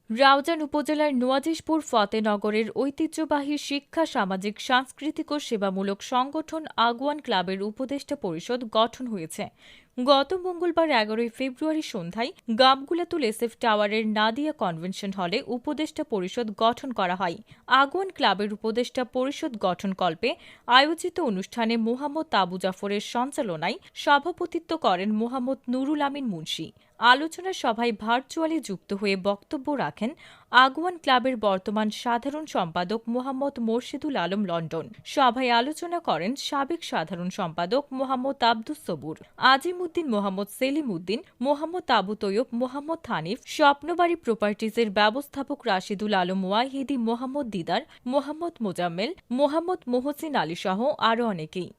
রাউজান উপজেলার নোয়াজিশপুর ফতেনগরের ঐতিহ্যবাহী শিক্ষা, সামাজিক, সাংস্কৃতিক ও সেবামূলক সংগঠন আগুয়ান ক্লাবের উপদেষ্টা পরিষদ গঠন হয়েছে। গত মঙ্গলবার ১১ ফেব্রুয়ারি সন্ধ্যায় গাবগুলাতুল এসএফ টাওয়ারের নাদিয়া কনভেনশন হলে উপদেষ্টা পরিষদ গঠন করা হয়। আগুয়ান ক্লাবের উপদেষ্টা পরিষদ গঠনকল্পে আয়োজিত অনুষ্ঠানে মোহাম্মদ আবু জাফরের সঞ্চালনায় সভাপতিত্ব করেন মোহাম্মদ নুরুল আমিন মুন্সি। আলোচনা সভায় ভার্চুয়ালি যুক্ত হয়ে বক্তব্য রাখেন আগুয়ান ক্লাবের বর্তমান সাধারণ সম্পাদক মোহাম্মদ মোর্শেদুল আলম লন্ডন। সভায় আলোচনা করেন সাবেক সাধারণ সম্পাদক মোহাম্মদ আব্দুস সবুর, আজিমউদ্দিন, মোহাম্মদ সেলিম উদ্দিন, মোহাম্মদ আবু তৈয়ব, মোহাম্মদ হানিফ, স্বপ্নবাড়ি প্রপার্টিজের ব্যবস্থাপক রাশিদুল আলম ওয়াহিদি, মোহাম্মদ দিদার, মোহাম্মদ মোজাম্মেল, মোহাম্মদ মোহসিন আলী সহ আরও অনেকেই।